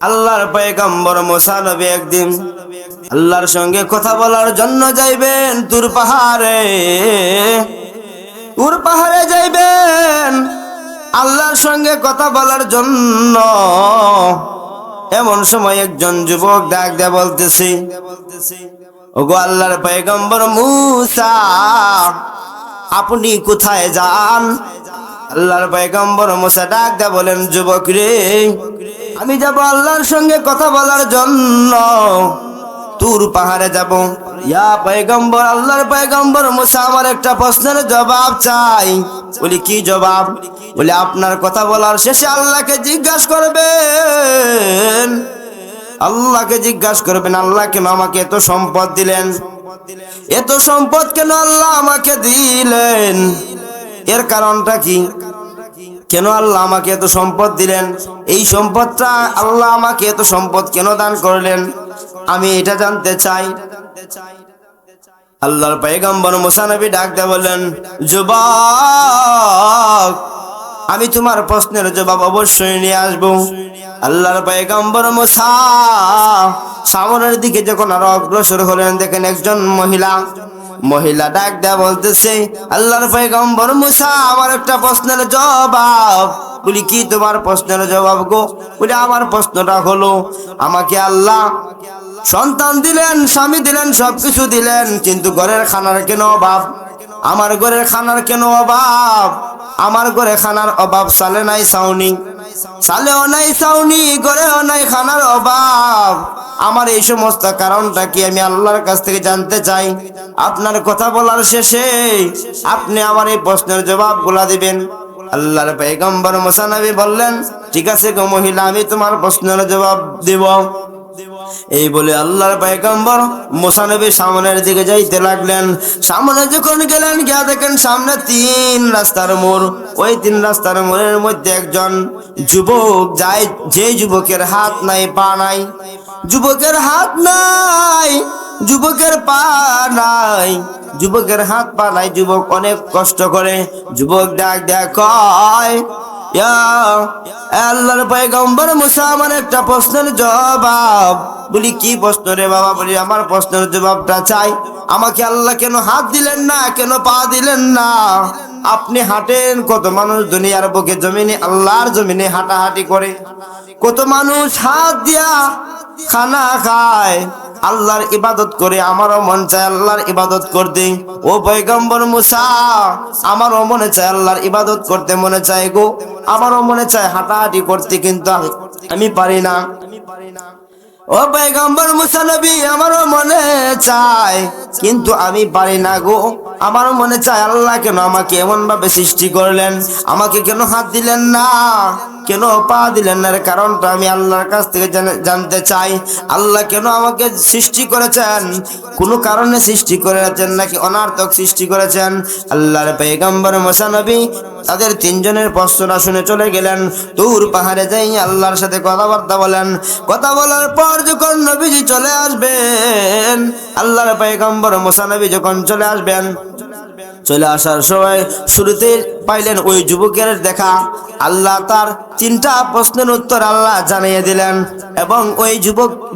আল্লাহর পয়গম্বর মুসা নবী একদিন আল্লাহর সঙ্গে কথা বলার জন্য যাইবেন তুর পাহাড়ে। তুর পাহাড়ে যাইবেন আল্লাহর সঙ্গে কথা বলার জন্য। এমন সময় একজন যুবক ডাক দেয়া বলতেছি, ওগো আল্লাহর পয়গম্বর মুসা, আপনি কোথায় যান? আল্লাহর পয়গম্বর মুসা ডাক দেয়া বলেন, যুবক রে, আমি যাব আল্লাহর সঙ্গে কথা বলার জন্য, তুর পাহাড়ে যাব। ইয়া পয়গম্বর, আল্লাহর পয়গম্বর মুসা, আমার একটা প্রশ্নের জবাব চাই। বলি কি জবাব? বলে আপনার কথা বলার শেষে আল্লাহকে জিজ্ঞাসা করবেন, আল্লাহকে জিজ্ঞাসা করবেন, আল্লাহ কেন আমাকে এত সম্পদ দিলেন? এত সম্পদ কেন আল্লাহ আমাকে দিলেন? এর কারণটা কি? কেন আল্লাহ আমাকে এত সম্পদ দিলেন? এই সম্পদটা আল্লাহ আমাকে এত সম্পদ কেন দান করলেন? আমি এটা জানতে চাই। আল্লাহর পয়গম্বর মুসা নবী ডাক দেয়া বললেন, যুবক, আমি তোমার প্রশ্নের জবাব অবশ্যই নিয়ে আসবো। আল্লাহর পয়গম্বর মুসা সামনের দিকে যখন আরো অগ্রসর হলেন, দেখেন একজন মহিলা ডাক দেয়া বলতেছে, আল্লাহর পয়গম্বর মুসা, আমার একটা প্রশ্নের জবাব। বলি কি তোমার প্রশ্নের জবাব গো? বলে আমার প্রশ্নটা হলো, আমাকে আল্লাহ সন্তান দিলেন, স্বামী দিলেন, সবকিছু দিলেন, কিন্তু ঘরের খানার কেন অভাব? আমার ঘরের খানার কেন অভাব? আমার ঘরে খানার অভাব, সালে নাই ছাউনি, সালেও নাই ছাউনি, ঘরেও নাই খানার অভাব। আমার এই সমস্ত কারণটা কি আমি আল্লাহর কাছ থেকে জানতে চাই। আপনার কথা বলার শেষে আপনি আমার এই প্রশ্নের জবাবগুলা দিবেন। আল্লাহর পয়গম্বর মুসা নবী বললেন, ঠিক আছে গো মহিলা, আমি তোমার প্রশ্নের জবাব দেব। এই বলে আল্লাহর পয়গম্বর মুসা নবী সামনের দিকে যাইতে লাগলেন। সামনে যখন গেলেন, গিয়া দেখেন সামনে 3 রাস্তার মোড়। ওই 3 রাস্তার মোড়ের মধ্যে একজন যুবক যায়, যে যুবকের হাত নাই, পা নাই, যুবকের হাত নাই, যুবকের পা নাই, যুবকের হাত পা নাই। যুবক অনেক কষ্ট করে। যুবক ডাক দেয়া কয়, ইয়া আল্লাহর পয়গম্বর মুসা, আমার একটা প্রশ্নের জবাব। বলি কি প্রশ্ন রে বাবা? বলি আমার প্রশ্নের জবাবটা চাই। আমাকে আল্লাহ কেন হাত দিলেন না, কেন পা দিলেন না? আপনি হাঁটেন, কত মানুষ দুনিয়ার বুকে জমিনে, আল্লাহর জমিনে হাঁটাহাঁটি করে, কত মানুষ হাত দিয়া খানা খায়, আল্লাহর ইবাদত করে। আমারও মন চায় আল্লাহর ইবাদত করতে। ও পয়গম্বর মুসা, আমারও মনে চায় আল্লাহর ইবাদত করতে, মনে চায় গো, আমারও মনে চায় হাঁটাহাঁটি করতে, কিন্তু আমি পারি না। ও পয়গম্বর মুসা নবী, আমারও মনে চায়, কিন্তু আমি পারি না গো। আমারও মনে চায় আল্লাহ কেন আমাকে এমন ভাবে সৃষ্টি করলেন? আমাকে কেন হাত দিলেন না, কেন পা দিলেন না? এর কারণটা আমি আল্লাহর কাছ থেকে জানতে চাই। আল্লাহ কেন আমাকে সৃষ্টি করেছেন? কোনো কারণে সৃষ্টি করেছেন নাকি অনার্থক সৃষ্টি করেছেন? আল্লাহর পয়গম্বর মুসা নবী তাদের 3 জনের প্রশ্নটা শুনে চলে গেলেন। তুর পাহাড়ে যাই আল্লাহর সাথে কথাবার্তা বলেন। কথা বলার পর যখন নবীজি চলে আসবেন, আল্লাহর পয়গম্বর মুসা নবী যখন চলে আসবেন, চলে আসার সময় শুরুতে পাইলেন ওই যুবকের দেখা। আল্লাহ তার 3টা প্রশ্নের উত্তর আল্লাহ জানিয়ে দিলেন, এবং ওই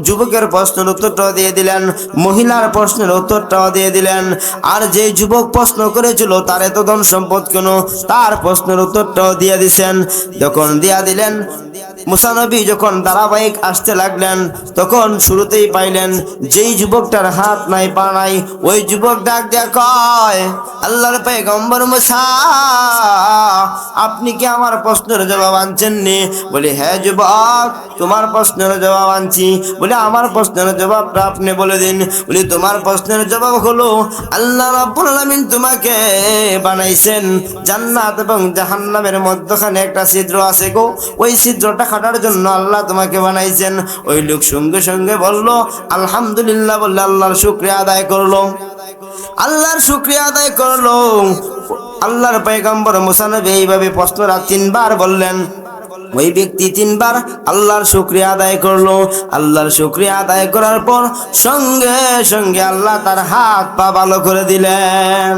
যুবকের প্রশ্নের উত্তরটাও দিয়ে দিলেন, মহিলার প্রশ্নের উত্তরটাও দিয়ে দিলেন। আর যে যুবক প্রশ্ন করেছিল তার এত ধন সম্পদ কেন, তার প্রশ্নের উত্তরটাও দিয়ে দিছেন। যখন দিয়া দিলেন, মুসা নবী যখন ধারাবাহিক আসতে লাগলেন, তখন শুরুতেই পাইলেন যেই যুবকটার হাত নাই, পা নাই, ওই যুবক ডাক দেয়া কয়, আল্লাহর পয়গম্বর মুসা, আপনি কি আমার প্রশ্নের জবাব আনছেন নি? বলি হ্যাঁ যুবক, তোমার প্রশ্নের জবাব আনছি। বলে আমার প্রশ্নের জবাবটা আপনি বলে দিন। বলি তোমার প্রশ্নের জবাব হলো, আল্লাহ রাব্বুল আলামিন তোমাকে বানাইছেন জান্নাত এবং জাহান্নামের মধ্যখানে একটা ছিদ্র আছে গো, ওই ছিদ্রটা কাটার জন্য আল্লাহ তোমাকে বানাইছেন। ওই লোক সঙ্গে সঙ্গে বলল আলহামদুলিল্লাহ, বললে আল্লাহর শুকরিয়া আদায় করলো, আল্লাহর শুকরিয়া আদায় করলো। আল্লাহর পয়গম্বর মুসা নবী এইভাবে প্রশ্নটা 3 বার বললেন। ওই ব্যক্তি 3 বার আল্লাহর শুকরিয়া আদায় করলো। আল্লাহর শুকরিয়া আদায় করার পর সঙ্গে সঙ্গে আল্লাহ তার হাত পা ভালো করে দিলেন।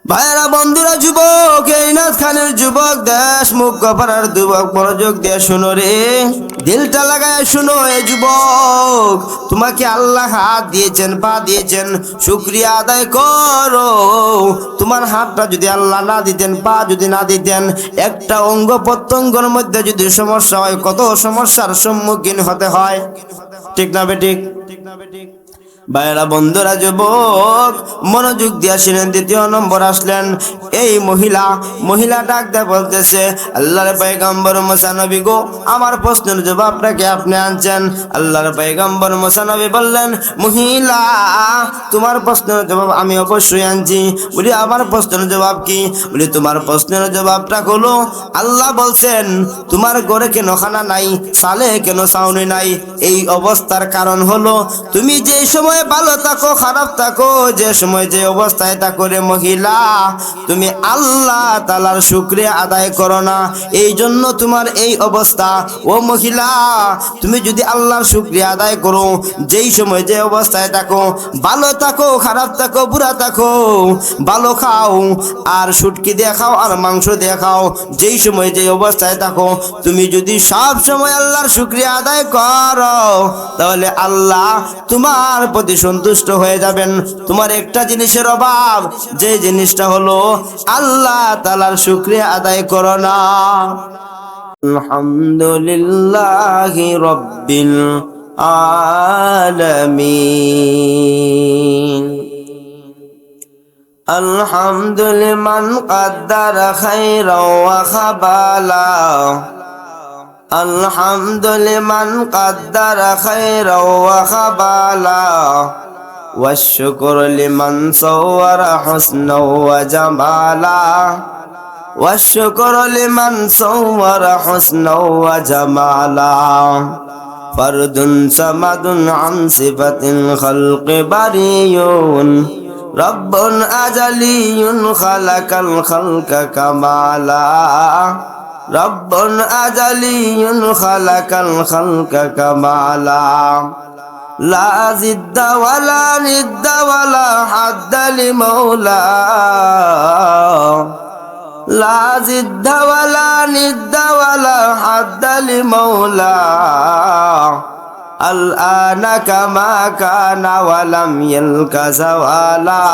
ভাইরা বন্ধুরা, যুবক, এই নাথ খানের যুবক, দেশ মুখ গফারার যুবক, মনোযোগ দিয়ে শুনো রে, দিলটা লাগায় শুনো। এ যুবক, তোমাকে আল্লাহ হাত দিয়েছেন, পা দিয়েছেন, শুকরিয়া আদায় করো। তোমার হাতটা যদি আল্লাহ না দিতেন, পা যদি না দিতেন, একটা অঙ্গ প্রত্যঙ্গের মধ্যে যদি সমস্যা হয়, কত সমস্যার সম্মুখীন হতে হয়। ঠিক না বেঠিক? ভাইরা বন্ধুরা, যুবক, মনোযোগ দিয়া শুনেন। দ্বিতীয় নম্বর আসলেন এই মহিলা ডাক দেয়া বলতেছে, আল্লাহর পয়গম্বর মুসা নবী গো, আমার প্রশ্নের জবাবটাকে আপনি আনছেন। আল্লাহর পয়গম্বর মুসা নবী বললেন, মহিলা, তোমার প্রশ্নের জবাব আমি অবশ্যই আনছি। বলি, আমার প্রশ্নের জবাব কি? বলি, তোমার প্রশ্নের জবাবটা হলো, আল্লাহ বলছেন তোমার ঘরে কেন খানা নাই, সালে কেন ছাউনি নাই? এই অবস্থার কারণ হলো তুমি যে সময় ভালো থাকো, খারাপ থাকো, যে সময় যে অবস্থায় থাকো রে মহিলা, তুমি আল্লাহ তাআলার শুকরিয়া আদায় করো না, এই জন্য তোমার এই অবস্থা। ও মহিলা, তুমি যদি আল্লাহর শুকরিয়া আদায় করো, যেই সময় যে অবস্থায় থাকো, ভালো থাকো, খারাপ থাকো, বুড়া থাকো, ভালো খাও আর শুটকি দিয়ে খাও আর মাংস দিয়ে খাও, যেই সময় যে অবস্থায় থাকো, তুমি যদি সব সময় আল্লাহর শুকরিয়া আদায় করো, তাহলে আল্লাহ তোমার প্রতি সন্তুষ্ট হয়ে যাবেন। তোমার একটা জিনিসের অভাব, যে জিনিসটা হলো আল্লাহ তাআলার শুকরিয়া আদায় করো না। আলহামদুলিল্লাহি রাব্বিল আলামিন। আলহামদুলিমান কাদ্দারা খায়রাও ওয়া খাবালা। আলহামদুলিমান কাদ্দারা খায়রাও ওয়া খাবালা। والشكر لمن صور حسنا وجمالا. والشكر لمن صور حسنا وجمالا. فرد صمد عن صفة الخلق بريء. رب أجلي خلق الخلق كمالا. رب أجلي خلق الخلق كمالا. لا زد ولا ند ولا حد لمولى. لا زد ولا ند ولا حد لمولى. الآن كما كان ولم يلك زوالا.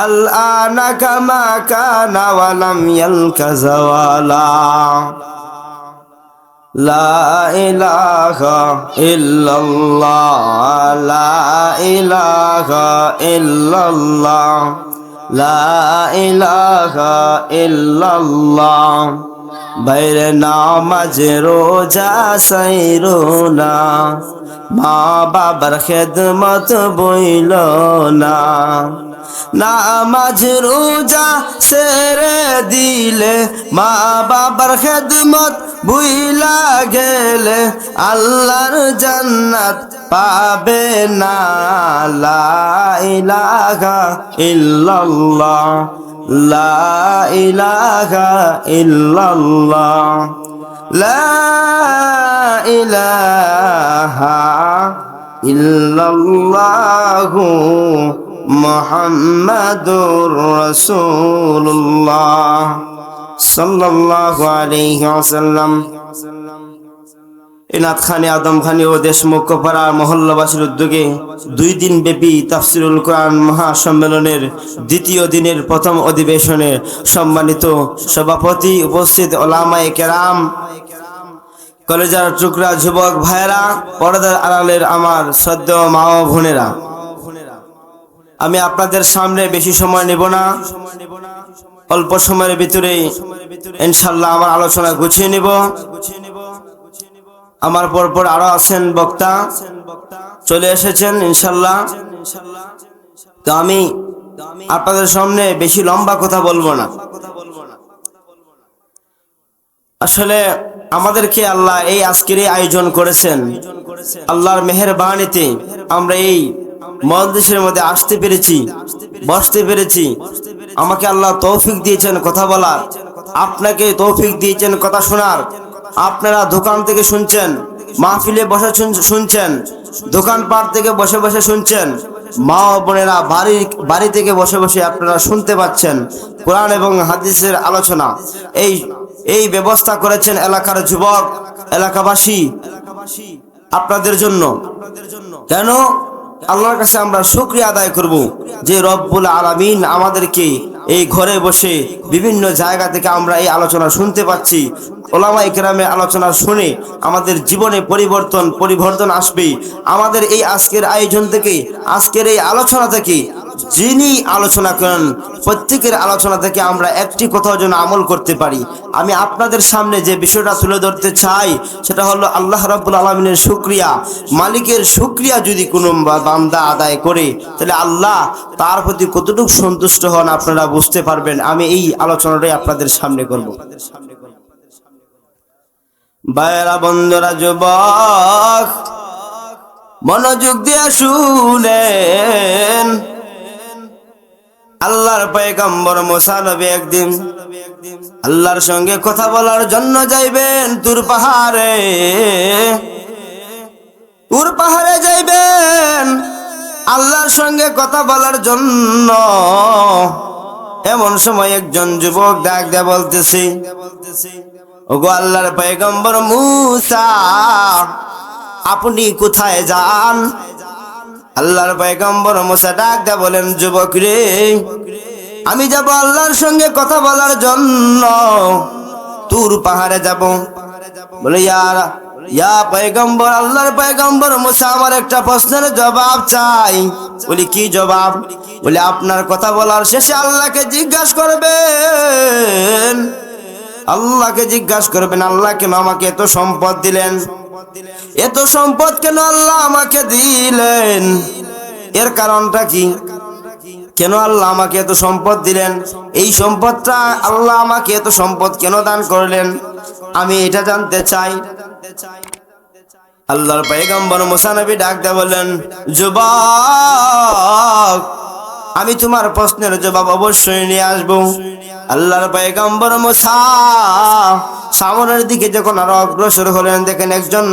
الآن كما كان ولم يلك زوالا. لا إله إلا الله. لا إله إلا الله. لا إله إلا الله. বাইরে নামাজ রোজা সাইরো না, মা বাবার খেদমত বইল না। নামাজ রোজা ছেড়ে দিলে, মা বাবার খেদমত ভুইলা গেলে, আল্লাহর জান্নাত পাবে না। লা ইলাহা ইল্লাল্লাহ. লা ইলাহা ইল্লাল্লাহ. লা ইলাহা ইল্লাল্লাহু মুহাম্মাদুর রাসূলুল্লাহ সাল্লাল্লাহু আলাইহি ওয়াসাল্লাম। এনাথ খানি, আদম খানি ও দেশমুখ কপাড়া মহল্লাবাসীর উদ্যোগে 2 দিন ব্যাপী তাফসিরুল কোরআন মহাসম্মেলনের দ্বিতীয় দিনের প্রথম অধিবেশনে সম্মানিত সভাপতি, উপস্থিত ওলামায়ে কেরাম, কলেজার টুকরা যুবক ভাইরা, পর্দার আড়ালের আমার শ্রদ্ধেয় মা ও বোনেরা, আমি আপনাদের সামনে বেশি সময় নেব না, অল্প সময়ের ভিতরে ইনশাআল্লাহ আমার আলোচনা গুছিয়ে নেব। আমার পরপর আরো আছেন বক্তা, চলে এসেছেন ইনশাআল্লাহ। তো আমি আপনাদের সামনে বেশি লম্বা কথা বলবো না। আসলে আমাদেরকে আল্লাহ এই আজকের এই আয়োজন করেছেন, আল্লাহর মেহেরবানিতে আমরা এই মজলিসের মধ্যে আসতে পেরেছি, বসতে পেরেছি। আমাকে আল্লাহ তৌফিক দিয়েছেন কথা বলার, আপনাকে তৌফিক দিয়েছেন কথা শোনার। আপনারা দোকান থেকে শুনছেন, মাহফিলে বসে শুনছেন, দোকানপাট থেকে বসে বসে শুনছেন, মা ও বোনেরা বাড়ি থেকে বসে বসে আপনারা শুনতে পাচ্ছেন কোরআন এবং হাদিসের আলোচনা। এই এই ব্যবস্থা করেছেন এলাকার যুবক, এলাকাবাসী আপনাদের জন্য। কেন? আল্লাহর কাছে আমরা শুকরিয়া আদায় করব যে রব্বুল আলামিন আমাদেরকে এই ঘরে বসে বিভিন্ন জায়গা থেকে আমরা এই আলোচনা শুনতে পাচ্ছি। ওলামায়ে কেরামের আলোচনা শুনে আমাদের জীবনে পরিবর্তন আসবে। আমাদের এই আজকের আয়োজন থেকে, আজকের এই আলোচনা থেকে যিনি আলোচনা করেন প্রত্যেকের আলোচনা থেকে আমরা একটি কথাও যেন আমল করতে পারি। আমি আপনাদের সামনে যে বিষয়টা তুলে ধরতে চাই সেটা হলো আল্লাহ রাব্বুল আলামিনের শুকরিয়া। মালিকের শুকরিয়া যদি কোনো বান্দা আদায় করে তাহলে আল্লাহ তার প্রতি কতটুকু সন্তুষ্ট হন আপনারা বুঝতে পারবেন। আমি এই আলোচনাটাই আপনাদের সামনে করব। ভাইরা, বন্ধুরা, যুবক, মনোযোগ দিয়ে শুনেন। আল্লাহর পয়গম্বর মুসা নবী একদিন আল্লাহর সঙ্গে কথা বলার জন্য যাইবেন তুর পাহাড়ে। তুর পাহাড়ে যাইবেন আল্লাহর সঙ্গে কথা বলার জন্য। এমন সময় একজন যুবক ডাক দিয়ে বলতেছে, ওগো আল্লাহর পয়গম্বর মুসা, আপনি কোথায় যান? আল্লাহর পয়গম্বর মুসা ডাক দিয়ে বলেন, যুবক রে, আমি যাব আল্লাহর সঙ্গে কথা বলার জন্য, তুর পাহাড়ে যাব। বলে ইয়া পয়গম্বর, আল্লাহর পয়গম্বর মুসা, আমার একটা প্রশ্নের জবাব চাই। বলি কি জবাব? বলে আপনার কথা বলার শেষে আল্লাহকে জিজ্ঞাসা করবেন। আল্লাহকে জিজ্ঞাসা করবেন, আল্লাহ কেন আমাকে এত সম্পদ দিলেন? এত সম্পদ কেন আল্লাহ আমাকে দিলেন? এর কারণটা কি? কেন আল্লাহ আমাকে এত সম্পদ দিলেন? এই সম্পদটা আল্লাহ আমাকে এত সম্পদ কেন দান করলেন? আমি এটা জানতে চাই। আল্লাহর পয়গম্বর মুসা নবী ডাক দিয়ে বললেন, যুবক, আমি তোমার প্রশ্নের জবাব অবশ্যই নিয়ে আসবো। আল্লাহর পয়গম্বর মুসা সামনের দিকে যখন আরো অগ্রসর হলেন, দেখেন একজন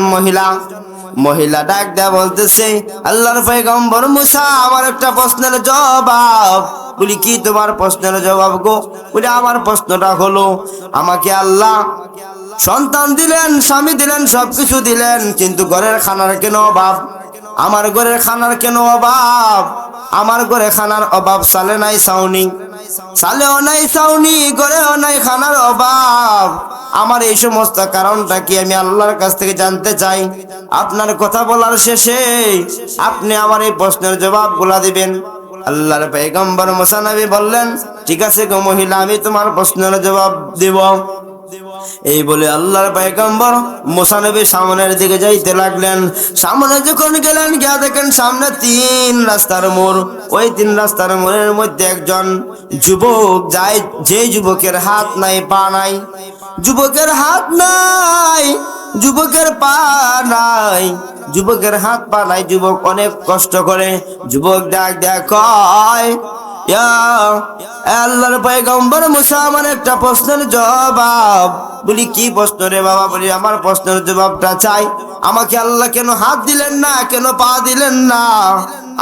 মহিলা ডাক দেয়া বলতেছে, আল্লাহর পয়গম্বর মুসা, আমার একটা প্রশ্নের জবাব। বলি কি তোমার প্রশ্নের জবাব গো? বলে আমার প্রশ্নটা হলো, আমাকে আল্লাহ সন্তান দিলেন, স্বামী দিলেন, সবকিছু দিলেন, কিন্তু ঘরের খানার কেন অভাব? আমার ঘরের খানার কেন অভাব? আমার ঘরে খানার অভাব, সালে নাই সাউনি, সালেও নাই সাউনি, ঘরেও নাই খানার অভাব। আমার এই সমস্ত কারণটা কি আমি আল্লাহর কাছ থেকে জানতে চাই। আপনার কথা বলার শেষে আপনি আমার এই প্রশ্নের জবাবগুলা দিবেন। আল্লাহর পয়গম্বর মুসা নবী বললেন, ঠিক আছে গো মহিলা, আমি তোমার প্রশ্নের জবাব দেব। এই বলে আল্লাহর পয়গম্বর মুসা নবী সামনের দিকে যাইতে লাগলেন। সামনে যখন গেলেন, গিয়া দেখেন সামনে 3 রাস্তার মোড়। ওই 3 রাস্তার মোড়ের মধ্যে একজন যুবক যায়, যে যুবকের হাত নাই, পা নাই, যুবকের হাত নাই, যুবকের পা নাই, যুবকের হাত পা নাই। যুবক অনেক কষ্ট করে। যুবক ডাক কয়, আল্লাহর পয়গম্বর মুসা, আমার একটা প্রশ্নের জবাব। বলি কি প্রশ্ন রে বাবা? বলি আমার প্রশ্নের জবাবটা চাই। আমাকে আল্লাহ কেন হাত দিলেন না, কেন পা দিলেন না?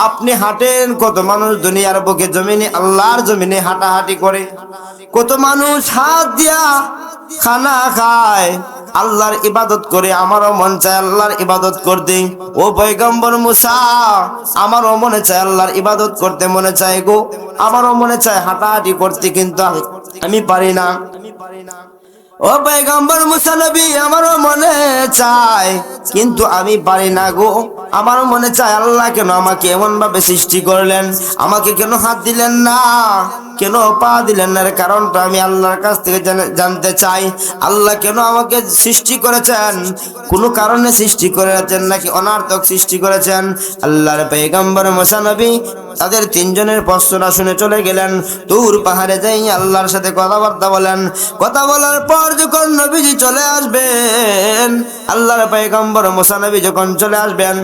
আপনি হাঁটেন, কত মানুষ দুনিয়ার বুকে জমিনে, আল্লাহর জমিনে হাঁটাহাঁটি করে, কত মানুষ হাত দিয়া খানা খায়, আল্লাহর ইবাদত করে। আমারও মন চায় আল্লাহর ইবাদত করতে। ও পয়গম্বর মুসা, আমারও মনে চায় আল্লাহর ইবাদত করতে, মনে চায় গো, আমারও মনে চায় হাঁটাহাঁটি করতে, কিন্তু আমি পারি না। ও পয়গম্বর মুসা নবী, আমারও মনে চায়, কিন্তু আমি পারি না গো। আমারও মনে চায় আল্লাহ কেন আমাকে এমন ভাবে সৃষ্টি করলেন? আমাকে কেন হাত দিলেন না, কেন পা দিলেন না? এর কারণটা আমি আল্লাহর কাছ থেকে জানতে চাই। আল্লাহ কেন আমাকে সৃষ্টি করেছেন? কোনো কারণে সৃষ্টি করেছেন নাকি অনার্থক সৃষ্টি করেছেন? আল্লাহর পয়গম্বর মুসা নবী তাদের 3 জনের প্রশ্নটা শুনে চলে গেলেন। তুর পাহাড়ে যাই আল্লাহর সাথে কথাবার্তা বলেন। কথা বলার পর যখন নবীজি চলে আসবেন, আল্লাহর পয়গম্বর মুসা নবী যখন চলে আসবেন,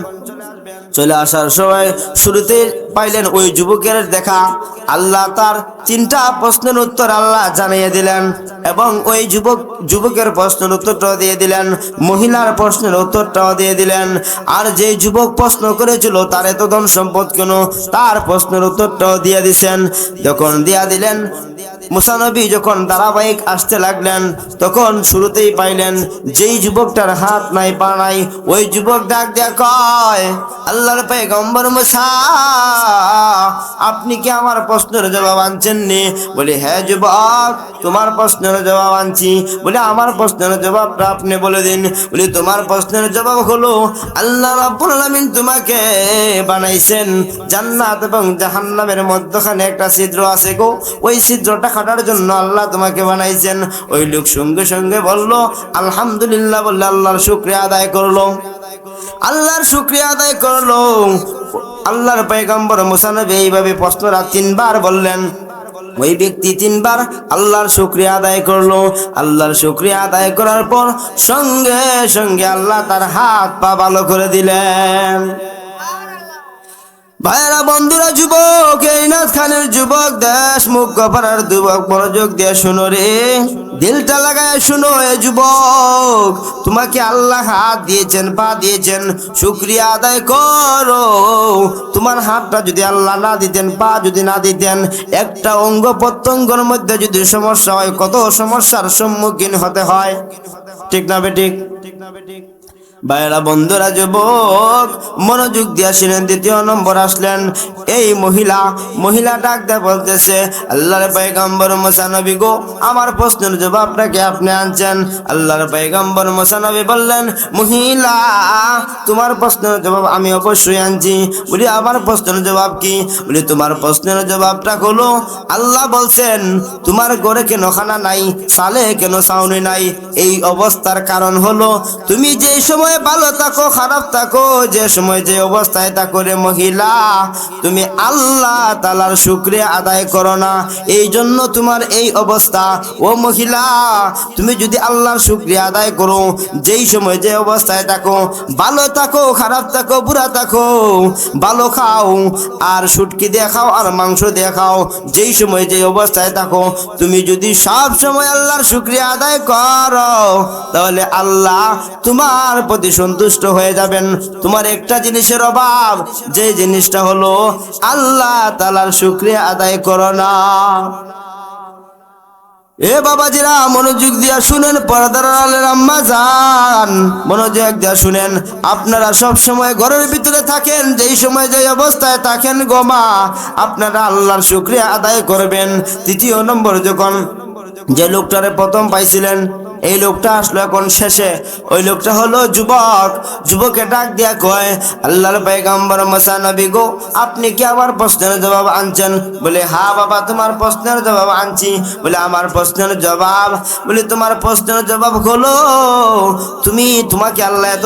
চলে আসার সময় শুরুতে পাইলেন ওই যুবকের দেখা। আল্লাহ তার 3টা প্রশ্নের উত্তর আল্লাহ জানিয়ে দিলেন এবং ওই যুবকের প্রশ্নের উত্তরটাও দিয়ে দিলেন, মহিলার প্রশ্নের উত্তরটাও দিয়ে দিলেন। আর যে যুবক প্রশ্ন করেছিল তার এত ধন সম্পদ কেন, তার প্রশ্নের উত্তরটাও দিয়ে দিছেন। যখন দিয়া দিলেন, মুসা নবী যখন ধারাবাহিক আসতে লাগলেন, তখন শুরুতেই পাইলেন যেই যুবকটার হাত নাই পা নাই, ওই যুবক ডাক দিয়া কয়, আল্লাহর পয়গম্বর মুসা, আপনি কি আমার প্রশ্নের জবাব আনছেন নি? বলি, হ্যাঁ যুবক, তোমার প্রশ্নের জবাব আনছি। বলে, আমার প্রশ্নের জবাবটা আপনি বলে দিন। বলি, তোমার প্রশ্নের জবাব হলো, আল্লাহ রাব্বুল আলামিন তোমাকে বানাইছেন জান্নাত এবং জাহান্নামের মধ্যখানে একটা ছিদ্র আছে গো, ওই ছিদ্রটা কাটার জন্য আল্লাহ তোমাকে বানাইছেন। ওই লোক সঙ্গে সঙ্গে বলল আলহামদুলিল্লাহ, বললে আল্লাহর শুকরিয়া আদায় করলো। আল্লাহর শুকরিয়া আদায় করলো। আল্লাহর পয়গম্বর মুসা নবী এইভাবে প্রশ্নটা 3বার বললেন। ওই ব্যক্তি 3বার আল্লাহর শুকরিয়া আদায় করলো। আল্লাহর শুকরিয়া আদায় করার পর সঙ্গে সঙ্গে আল্লাহ তার হাত পা ভালো করে দিলেন। ভাইরা, বন্ধুরা, যুবক, এই নাথ খানের যুবক, দেশ মুখ গফারার যুবক, মনোযোগ দিয়ে শুনো রে, দিলটা লাগায় শুনো। এ যুবক, তোমাকে আল্লাহ হাত দিয়েছেন, পা দিয়েছেন, শুকরিয়া আদায় করো। তোমার হাতটা যদি আল্লাহ না দিতেন, পা যদি না দিতেন, একটা অঙ্গ প্রত্যঙ্গের মধ্যে যদি সমস্যা হয়, কত সমস্যার সম্মুখীন হতে হয়। ঠিক না বেঠিক? ভাইরা, বন্ধুরা, যুবক, মনোযোগ দিয়া শুনেন। 2য় নম্বর আসলেন এই মহিলা ডাক দেয়া বলতেছে, আল্লাহর পয়গম্বর মুসা নবী গো, আমার প্রশ্নের জবাবটাকে আপনি আনছেন। আল্লাহর পয়গম্বর মুসা নবী বললেন, মহিলা, তোমার প্রশ্নের জবাব আমি অবশ্যই আনছি। বলি, আমার প্রশ্নের জবাব কি? বলি, তোমার প্রশ্নের জবাবটা হলো, আল্লাহ বলছেন তোমার ঘরে কেন খানা নাই, সালে কেন ছাউনি নাই? এই অবস্থার কারণ হলো তুমি যে সময় ভালো থাকো, খারাপ থাকো, যে সময় যে অবস্থায় থাকো রে মহিলা, তুমি আল্লাহ তাআলার শুকরিয়া আদায় করো না, এই জন্য তোমার এই অবস্থা। ও মহিলা, তুমি যদি আল্লাহর শুকরিয়া আদায় করো, যেই সময় যে অবস্থায় থাকো, ভালো থাকো, খারাপ থাকো, বুড়া থাকো, ভালো খাও আর শুটকি দিয়ে খাও আর মাংস দিয়ে খাও, যেই সময় যে অবস্থায় থাকো, তুমি যদি সব সময় আল্লাহর শুকরিয়া আদায় করো, তাহলে আল্লাহ তোমার প্রতি সন্তুষ্ট হয়ে যাবেন। তোমার একটা জিনিসের অভাব, যে জিনিসটা হলো আল্লাহ তাআলার শুকরিয়া আদায় করো না। এ বাবাজিরা, মনোযোগ দিয়া শুনেন, পর্দার আড়ালের আম্মা জান, মনোযোগ দিয়া শুনেন। আপনারা সব সময় ঘরের ভিতরে থাকেন, যেই সময় যে অবস্থায় থাকেন গো মা, আপনারা আল্লাহর শুকরিয়া আদায় করবেন। 3য় নম্বর, যখন যে লোকটারে প্রথম পাইছিলেন, এই লোকটা আসলো এখন শেষে। ওই লোকটা হলো যুবক। যুবকে ডাক দিয়া কয়, আল্লাহর পয়গম্বর মুসা নবী গো, আপনি কি আমার প্রশ্নের জবাব আনছেন? বলে, হ্যাঁ বাবা, তোমার প্রশ্নের জবাব আনছি। বলে, আমার প্রশ্নের জবাব? বলে, তোমার প্রশ্নের জবাব হলো, তোমাকে আল্লাহ এত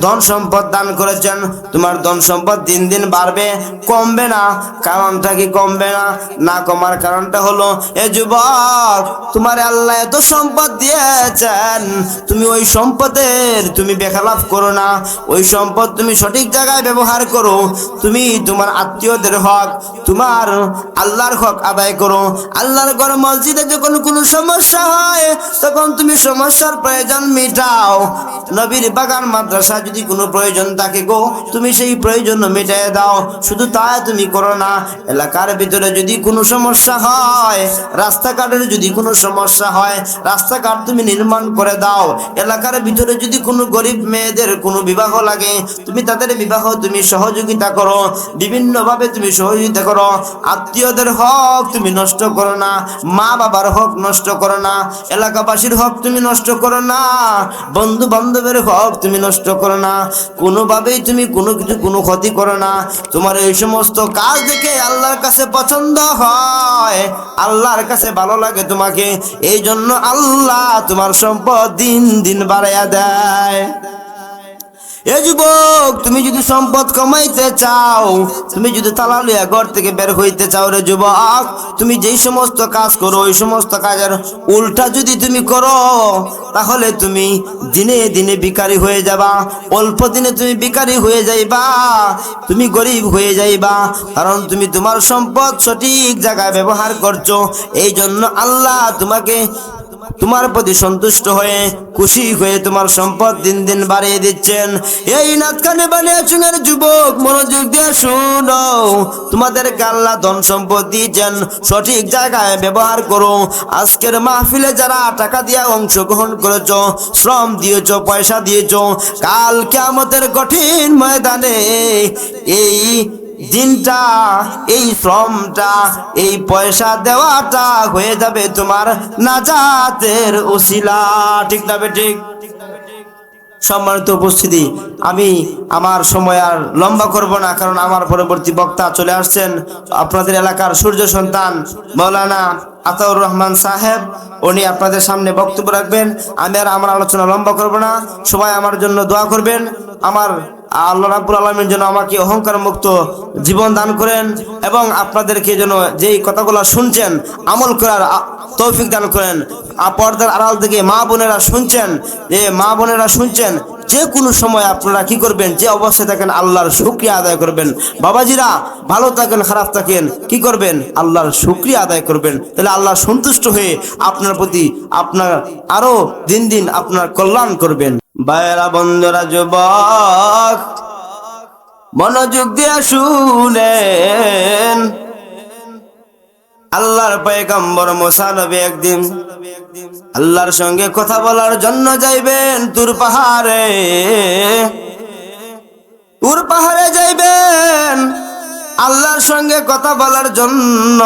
ধন সম্পদ দান করেছেন, তোমার ধন সম্পদ দিন দিন বাড়বে, কমবে না। কারণটা কি কমবে না? না কমার কারণটা হলো, এ যুবক, তোমার আল্লাহ এত সম্পদ দিয়ে তুমি ওই সম্পদের তুমি বেখালাপ করো না, ওই সম্পদ তুমি সঠিক জায়গায় ব্যবহার করো। তুমি তোমার আত্মীয়দের হক, তোমার আল্লাহর হক আদায় করো। আল্লাহর ঘর মসজিদে যখন কোনো সমস্যা হয়, তখন তুমি সমস্যার প্রয়োজন মেটাও। নবীর বাগান মাদ্রাসা যদি কোনো প্রয়োজন থাকে গো, তুমি সেই প্রয়োজন মেটায় দাও। শুধু তাই তুমি করো না, এলাকার ভিতরে যদি কোনো সমস্যা হয়, রাস্তাঘাটের যদি কোনো সমস্যা হয়, রাস্তাঘাট তুমি নির্মাণ করে দাও। এলাকার ভিতরে যদি কোনো গরিব মেয়েদের কোনো বিবাহ লাগে, তুমি তাদের বিবাহ তুমি সহযোগিতা করো, বিভিন্ন ভাবে তুমি সহযোগিতা করো। আত্মীয়দের হক তুমি নষ্ট করো না, মা বাবার হক নষ্ট করো না, এলাকাবাসীর হক তুমি নষ্ট করো না, বন্ধু বান্ধবের হক তুমি নষ্ট করো না, কোনোভাবেই তুমি কোনো কিছু কোনো ক্ষতি করো না। তোমার এই সমস্ত কাজ দেখে আল্লাহর কাছে পছন্দ হয়, আল্লাহর কাছে ভালো লাগে তোমাকে, এই জন্য আল্লাহ তোমার সম্পদ দিন দিন বাড়াইয়া দেয়। এ যুবক, তুমি যদি সম্পদ কমাইতে চাও, তুমি যদি তালা লইয়া ঘর থেকে বের হইতে চাও রে যুবক, তুমি যেই সমস্ত কাজ করো ওই সমস্ত কাজের উল্টা যদি তুমি করো, তাহলে তুমি দিনে দিনে ভিখারি হয়ে যাবা। অল্প দিনে তুমি ভিখারি হয়ে যাইবা, তুমি গরিব হয়ে যাইবা। কারণ তুমি তোমার সম্পদ সঠিক জায়গায় ব্যবহার করছো। এই জন্য আল্লাহ তোমাকে তোমার প্রতি সন্তুষ্ট হয়ে খুশি হয়ে তোমার সম্পদ দিন দিন বাড়িয়ে দিচ্ছেন। এই নাতখানে বানিয়ে চুঙের যুবক, মনোযোগ দিয়ে শুনো, তোমাদেরকে আল্লাহ ধন সম্পদ দিয়েছেন, সঠিক জায়গায় ব্যবহার করো। আজকের মাহফিলে যারা টাকা দিয়ে অংশগ্রহণ করেছো, শ্রম দিয়েছো, পয়সা দিয়েছো, কাল কিয়ামতের কঠিন ময়দানে এই দিনটা, এই শ্রমটা, এই পয়সা দেওয়াটা হয়ে যাবে তোমার নাজাতের উসিলা। ঠিক না ঠিক? সম্মানিত উপস্থিতি, আমি আমার সময় আর লম্বা করব না, কারণ আমার পরবর্তী বক্তা চলে আসছেন, আপনাদের এলাকার সূর্য সন্তান মৌলানা আতাউর রহমান সাহেব। উনি আপনাদের সামনে বক্তব্য রাখবেন। আমি আর আমার আলোচনা লম্বা করব না। সবাই আমার জন্য দোয়া করবেন। আমার আল্লাহ রাব্বুল আলামিন যেন আমাকে অহংকার মুক্ত জীবন দান করেন এবং আপনাদেরকে যেন যেই কথাগুলো শুনছেন আমল করার তৌফিক দান করেন। পর্দার আড়াল থেকে মা বোনেরা শুনছেন, যে কোনো সময় আপনারা কি করবেন, যে অবস্থায় থাকেন আল্লাহর শুকরিয়া আদায় করবেন। বাবাজিরা, ভালো থাকেন খারাপ থাকেন, কি করবেন? আল্লাহর শুকরিয়া আদায় করবেন। তাহলে আল্লাহ সন্তুষ্ট হয়ে আপনার প্রতি আপনার আরো দিন দিন আপনার কল্যাণ করবেন। ভাইয়েরা, বন্ধুরা, যুবক, মনোযোগ দিয়ে শুনেন। আল্লাহর পয়গম্বর মুসা নবী একদিন আল্লাহর সঙ্গে কথা বলার জন্য যাইবেন তুর পাহাড়ে যাইবেন আল্লাহর সঙ্গে কথা বলার জন্য।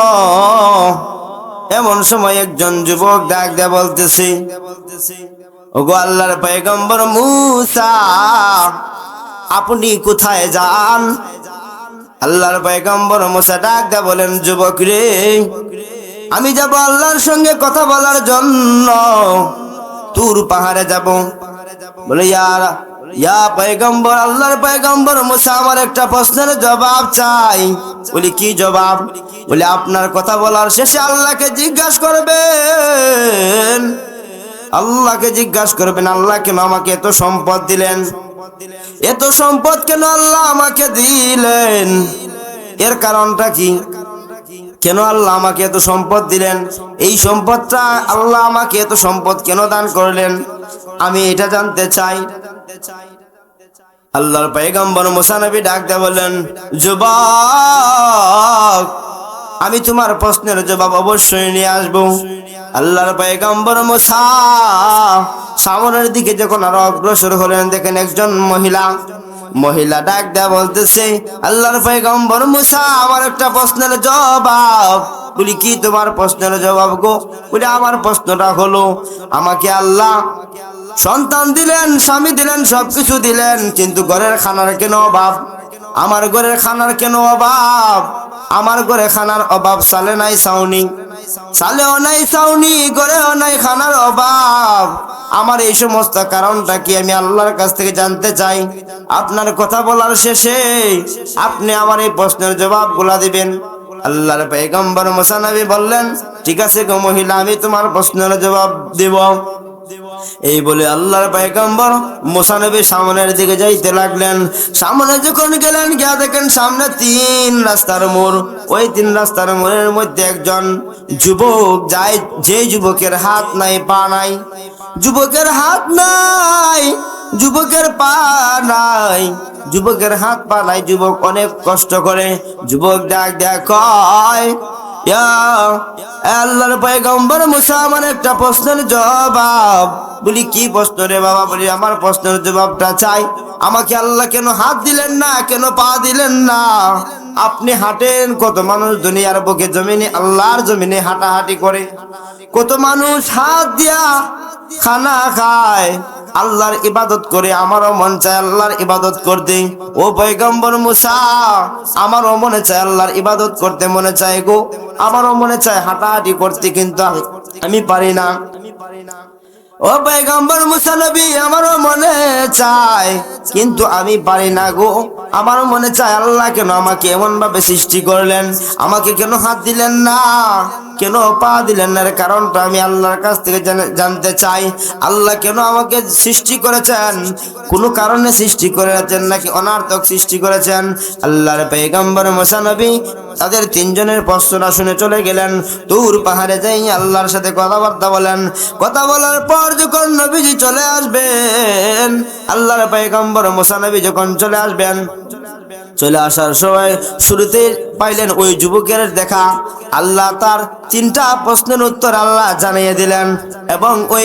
এমন সময় একজন যুবক ডাক দিয়ে বলতেছি, ওগো আল্লাহর পয়গম্বর মুসা, আপনি কোথায় যান? আল্লাহর পয়গম্বর মুসা ডাক দিয়ে বলেন, যুবক রে, আমি যাব আল্লাহর সঙ্গে কথা বলার জন্য, তুর পাহাড়ে যাব। বলে, ইয়া পয়গম্বর, আল্লাহর পয়গম্বর মুসা, আমার একটা প্রশ্নের জবাব চাই। বলি, কি জবাব? বলে, আপনার কথা বলার শেষে আল্লাহকে জিজ্ঞাসা করবেন, আল্লাহ কেন আমাকে এত সম্পদ দিলেন? এত সম্পদ কেন আল্লাহ আমাকে দিলেন? এর কারণটা কি? কেন আল্লাহ আমাকে এত সম্পদ দিলেন? এই সম্পদটা আল্লাহ আমাকে এত সম্পদ কেন দান করলেন? আমি এটা জানতে চাই। আল্লাহর পয়গম্বর মুসা নবী ডাক দিয়ে বললেন, যুবক, আমি তোমার প্রশ্নের জবাব অবশ্যই নিয়ে আসবো। আল্লাহর পয়গম্বর মুসা সামনের দিকে যখন আরো অগ্রসর হলেন, দেখেন একজন মহিলা ডাক দেয়া বলতেছে, আল্লাহর পয়গম্বর মুসা, আমার একটা প্রশ্নের জবাব। বলি, কি তোমার প্রশ্নের জবাব গো? বলি, আমার প্রশ্নটা হলো, আমাকে আল্লাহ সন্তান দিলেন, স্বামী দিলেন, সবকিছু দিলেন, কিন্তু ঘরের খানার কেন অভাব? আমার ঘরের খানার কেন অভাব? আমার ঘরে খানার অভাব, সালে নাই ছাউনি, সালেও নাই ছাউনি, ঘরেও নাই খানার অভাব। আমার এই সমস্ত কারণটা কি আমি আল্লাহর কাছ থেকে জানতে চাই। আপনার কথা বলার শেষে আপনি আমার এই প্রশ্নের জবাবগুলা দিবেন। আল্লাহর পয়গম্বর মুসা নবী বললেন, ঠিক আছে গো মহিলা, আমি তোমার প্রশ্নের জবাব দেব। এই বলে আল্লাহর পয়গম্বর মুসা নবী সামনের দিকে যাইতে লাগলেন। সামনে যখন গেলেন, গিয়া দেখেন সামনে 3 রাস্তার মোড়। ওই 3 রাস্তার মোড়ের মধ্যে একজন যুবক যায়, যে যুবকের হাত নাই, পা নাই, যুবকের হাত নাই, যুবকের পা নাই, যুবকের হাত পা নাই। যুবক অনেক কষ্ট করে। যুবক ডাক দেয়া কয়, আল্লাহর পয়গম্বর মুসা, আমার একটা প্রশ্নের জবাব। বলি, কি প্রশ্ন রে বাবা? বলি, আমার প্রশ্নের জবাবটা চাই। আমাকে আল্লাহ কেন হাত দিলেন না, কেন পা দিলেন না? আপনি হাঁটেন, কত মানুষ দুনিয়ার বুকে জমিনে, আল্লাহর জমিনে হাঁটাহাঁটি করে, কত মানুষ হাত দিয়া খানা খায়, আল্লাহর ইবাদত করে। আমারও মন চায় আল্লাহর ইবাদত করতে। ও পয়গম্বর মুসা, আমারও মনে চায় আল্লাহর ইবাদত করতে, মনে চায় গো, আমারও মনে চায় হাঁটাহাঁটি করতে, কিন্তু আমি পারি না। ও পয়গম্বর মুসা নবী, আমারও মনে চায়, কিন্তু আমি পারি না গো। আমার মনে চায় আল্লাহ কেন আমাকে এমন ভাবে সৃষ্টি করলেন, আমাকে কেন হাত দিলেন না, কেন পা দিলেন না, এর কারণটা আমি আল্লাহর কাছ থেকে জানতে চাই। আল্লাহ কেন আমাকে সৃষ্টি করেছেন, কোনো কারণে সৃষ্টি করেছেন নাকি অনার্থক সৃষ্টি করেছেন? আল্লাহর পয়গম্বর মুসা নবী তাদের তিনজনের প্রশ্নটা শুনে চলে গেলেন। তুর পাহাড়ে যাই আল্লাহর সাথে কথাবার্তা বলেন। কথা বলার পর যখন নবীজি চলে আসবেন, আল্লাহর পয়গম্বর মুসা নবী যখন চলে আসবেন, চলে আসার সময় শুরুতে পাইলেন ওই যুবকের দেখা। আল্লাহ তার 3টা প্রশ্নের উত্তর আল্লাহ জানিয়ে দিলেন এবং ওই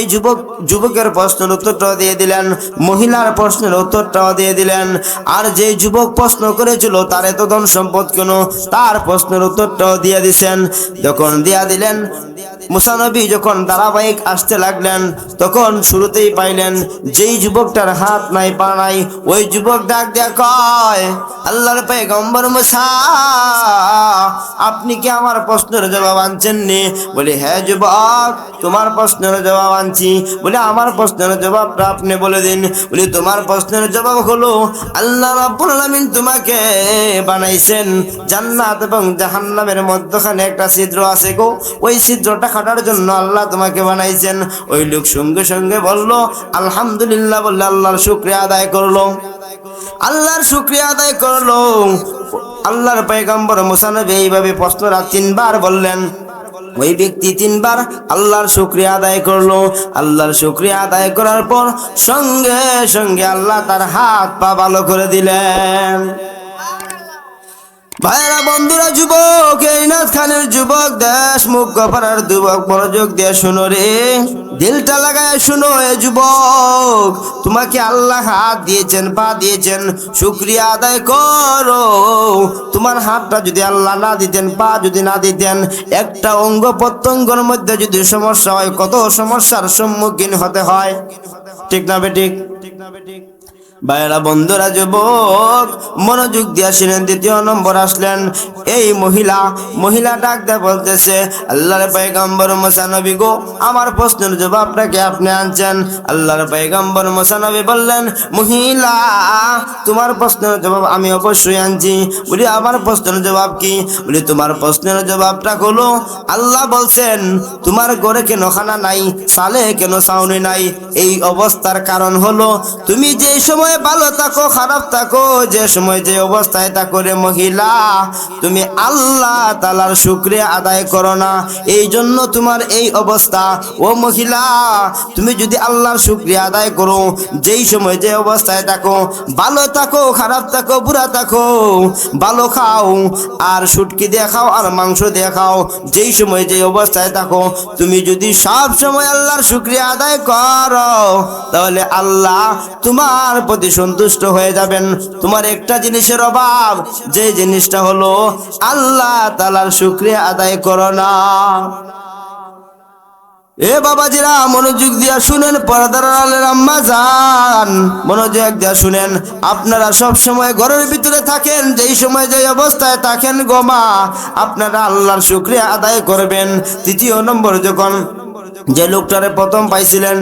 যুবকের প্রশ্নের উত্তরটাও দিয়ে দিলেন, মহিলার প্রশ্নের উত্তরটাও দিয়ে দিলেন। আর যে যুবক প্রশ্ন করেছিল তার এত ধন সম্পদ কেন, তার প্রশ্নের উত্তরটাও দিয়ে দিছেন। যখন দিয়া দিলেন, মুসা নবী যখন ধারাবাহিক আসতে লাগলেন, তখন শুরুতেই পাইলেন যেই যুবকটার হাত নাই পা নাই, ওই যুবক ডাক দিয়া কয়, আল্লাহর পয়গম্বর মুসা, আপনি কি আমার প্রশ্নের জবাব আনছেন নি? বলে, হ্যাঁ যুবক, তোমার প্রশ্নের জবাব আনছি। বলে, আমার প্রশ্নের জবাবটা আপনি বলে দিন। বলে, তোমার প্রশ্নের জবাব হলো আল্লাহ রাব্বুল আলামিন তোমাকে বানাইছেন জান্নাত এবং জাহান্নামের মধ্যখানে একটা ছিদ্র আছে গো, ওই ছিদ্রটা কাটার জন্য আল্লাহ তোমাকে বানাইছেন। ওই লোক সঙ্গে সঙ্গে বলল আলহামদুলিল্লাহ, বললে আল্লাহর শুকরিয়া আদায় করলো। আল্লাহর শুকরিয়া আদায় করলো। আল্লাহর পয়গম্বর মুসা নবী এইভাবে প্রশ্নটা 3বার বললেন। ওই ব্যক্তি 3বার আল্লাহর শুকরিয়া আদায় করলো। আল্লাহর শুকরিয়া আদায় করার পর সঙ্গে সঙ্গে আল্লাহ তার হাত পা ভালো করে দিলেন। ভাইরা, বন্ধুরা, যুবক, এই নাথ খানের যুবক, দেশ মুখ গফারার যুবক, মনোযোগ দিয়ে শুনো রে, দিলটা লাগায় শুনো। এ যুবক, তোমাকে আল্লাহ হাত দিয়েছেন, পা দিয়েছেন, শুকরিয়া আদায় করো। তোমার হাতটা যদি আল্লাহ না দিতেন, পা যদি না দিতেন, একটা অঙ্গ প্রত্যঙ্গের মধ্যে যদি সমস্যা হয়, কত সমস্যার সম্মুখীন হতে হয়। ঠিক না বেঠিক? ভাইরা, বন্ধুরা, যুবক, মনোযোগ দিয়া শুনেন। 2য় নম্বর আসলেন এই মহিলা ডাক দেয়া বলতেছে, আল্লাহর পয়গম্বর মুসা নবী গো, আমার প্রশ্নের জবাবটাকে আপনি আনছেন। আল্লাহর পয়গম্বর মুসা নবী বললেন, মহিলা, তোমার প্রশ্নের জবাব আমি অবশ্যই আনছি। বলি, আমার প্রশ্নের জবাব কি? বলি, তোমার প্রশ্নের জবাবটা হলো আল্লাহ বলছেন তোমার ঘরে কেন খানা নাই, সালে কেন ছাউনি নাই? এই অবস্থার কারণ হলো তুমি যে সময় ভালো থাকো, খারাপ থাকো, যে সময় যে অবস্থায় থাকো রে মহিলা, তুমি আল্লাহ তাআলার শুকরিয়া আদায় করো না, এই জন্য তোমার এই অবস্থা। ও মহিলা, তুমি যদি আল্লাহর শুকরিয়া আদায় করো, যেই সময় যে অবস্থায় থাকো, ভালো থাকো, খারাপ থাকো, বুড়া থাকো, ভালো খাও আর শুটকি দিয়ে খাও আর মাংস দিয়ে খাও, যেই সময় যে অবস্থায় থাকো, তুমি যদি সব সময় আল্লাহর শুকরিয়া আদায় করো, তাহলে আল্লাহ তোমার প্রতি সন্তুষ্ট হয়ে যাবেন। তোমার একটা জিনিসের অভাব, যে জিনিসটা হলো আল্লাহ তাআলার শুকরিয়া আদায় করো না। এ বাবাজিরা, মনোযোগ দিয়া শুনেন, পর্দার আড়ালের আম্মা জান, মনোযোগ দিয়া শুনেন। আপনারা সব সময় ঘরের ভিতরে থাকেন, যেই সময় যে অবস্থায় থাকেন গো মা, আপনারা আল্লাহর শুকরিয়া আদায় করবেন। 3য় নম্বর, যখন যে লোকটারে প্রথম পাইছিলেন,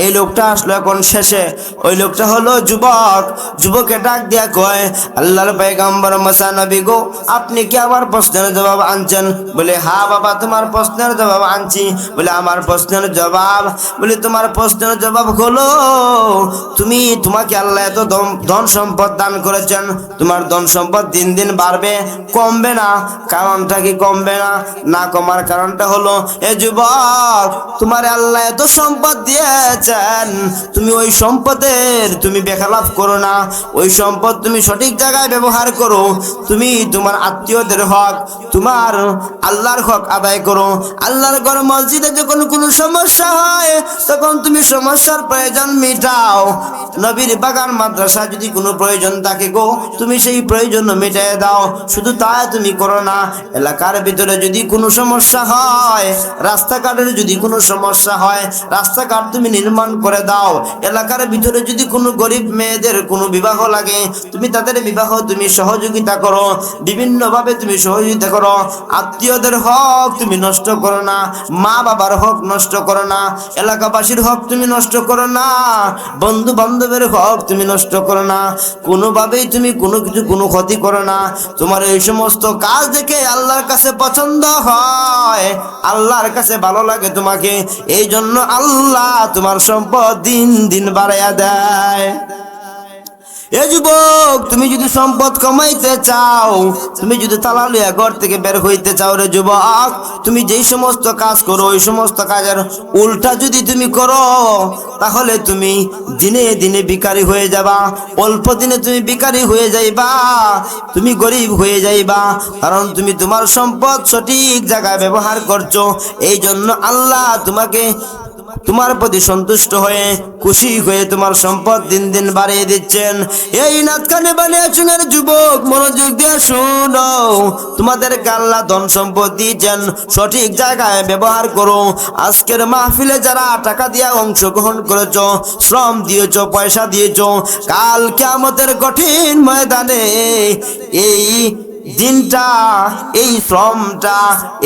এই লোকটা আসলো এখন শেষে। ওই লোকটা হলো যুবক। যুবকে ডাক দিয়া কয়, আল্লাহর পয়গম্বর মুসা নবী গো, আপনি কি আমার প্রশ্নের জবাব আনছেন? বলে, হ্যাঁ বাবা, তোমার প্রশ্নের জবাব আনছি। বলে, আমার প্রশ্নের জবাব? বলে, তোমার প্রশ্নের জবাব হলো তোমাকে আল্লাহ এত ধন সম্পদ দান করেছেন, তোমার ধন সম্পদ দিন দিন বাড়বে, কমবে না। কারণটা কি কমবে না? না কমার কারণটা হলো, এ যুবক, তোমার আল্লাহ এত সম্পদ দিয়েছেন, তুমি ওই সম্পদের তুমি বেখালাপ করো না, ওই সম্পদ তুমি সঠিক জায়গায় ব্যবহার করো। তুমি তোমার আত্মীয়দের হক, তোমার আল্লাহর হক আদায় করো। আল্লাহর ঘর মসজিদে যখন কোনো সমস্যা হয়, তখন তুমি সমস্যার প্রয়োজন মিটাও। নবীর বাগান মাদ্রাসা যদি কোনো প্রয়োজন থাকে গো, তুমি সেই প্রয়োজন মিটাই দাও। শুধু তাই তুমি করো না, এলাকার ভিতরে যদি কোনো সমস্যা হয়, রাস্তাঘাটের যদি কোনো সমস্যা হয়, রাস্তাঘাট তুমি নির্মাণ করে দাও। এলাকার ভিতরে যদি কোনো গরিব মেয়েদের কোনো বিবাহ লাগে, তুমি তাদের বিবাহ তুমি সহযোগিতা করো, বিভিন্নভাবে তুমি সহযোগিতা করো। আত্মীয়দের হক তুমি নষ্ট করো না, মা বাবার হক নষ্ট করো না, এলাকাবাসীর হক তুমি নষ্ট করো না, বন্ধু বান্ধবের হক তুমি নষ্ট করো না, কোনোভাবেই তুমি কোনো ক্ষতি করো না। তোমার এই সমস্ত কাজ দেখে আল্লাহর কাছে পছন্দ হয়, আল্লাহর কাছে ভালো লাগে তোমাকে, এই জন্য আল্লাহ তোমার সম্পদ দিন দিন বাড়াইয়া দেয়। এ যুবক, তুমি যদি সম্পদ কমাইতে চাও, তুমি যদি তালা লইয়া ঘর থেকে বের হইতে চাও রে যুবক, তুমি যেই সমস্ত কাজ করো ওই সমস্ত কাজের উল্টা যদি তুমি করো, তাহলে তুমি দিনে দিনে ভিখারি হয়ে যাবা, অল্প দিনে তুমি ভিখারি হয়ে যাইবা, তুমি গরিব হয়ে যাইবা, কারণ তুমি তোমার সম্পদ সঠিক জায়গায় ব্যবহার করছো। এই জন্য আল্লাহ তোমার প্রতি সন্তুষ্ট হয়ে খুশি হয়ে তোমার সম্পদ দিন দিন বাড়িয়ে দিচ্ছেন। এই নাতখানে বানিয়েছেন যুবক, মনোযোগ দিয়ে শুনো, তোমাদেরকে আল্লাহ ধন সম্পদ দিয়েছেন, সঠিক জায়গায় ব্যবহার করো। আজকের মাহফিলে যারা টাকা দিয়ে অংশগ্রহণ করেছো, শ্রম দিয়েছো, পয়সা দিয়েছো, কাল কিয়ামতের কঠিন ময়দানে এই দিনটা, এই শ্রমটা,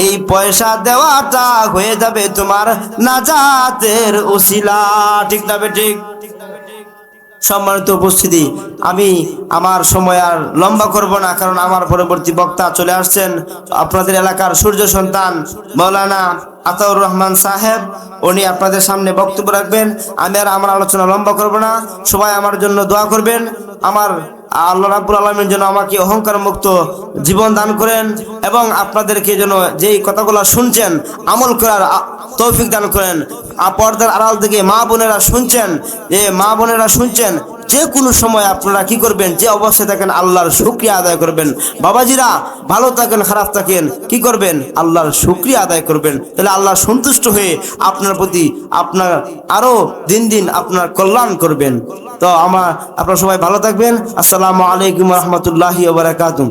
এই পয়সা দেওয়াটা হয়ে যাবে তোমার নাজাতের উসিলা। ঠিক না ঠিক? সম্মানিত উপস্থিতি, আমি আমার সময় আর লম্বা করব না, কারণ আমার পরবর্তী বক্তা চলে আসছেন, আপনাদের এলাকার সূর্য সন্তান মাওলানা আতাউর রহমান সাহেব, উনি আপনাদের সামনে বক্তব্য রাখবেন। আমি আর আমার আলোচনা লম্বা করব না, সবাই আমার জন্য দোয়া করবেন। আমার আল্লাহ রাব্বুল আলামিন যেন আমাকে অহংকার মুক্ত জীবন দান করেন, এবং আপনাদেরকে যেন যেই কথাগুলো শুনছেন আমল করার তৌফিক দান করেন। পর্দার আড়াল থেকে মা বোনেরা শুনছেন, যে কোনো সময় আপনারা কি করবেন, যে অবস্থায় থাকেন আল্লাহর শুকরিয়া আদায় করবেন। বাবাজিরা, ভালো থাকেন খারাপ থাকেন, কি করবেন, আল্লাহর শুকরিয়া আদায় করবেন, তাহলে আল্লাহ সন্তুষ্ট হয়ে আপনার প্রতি আপনার আরো দিন দিন আপনার কল্যাণ করবেন। তো আপনারা সবাই ভালো থাকবেন। আসসালামু আলাইকুম ওয়া রাহমাতুল্লাহি ওয়া বারাকাতুহু।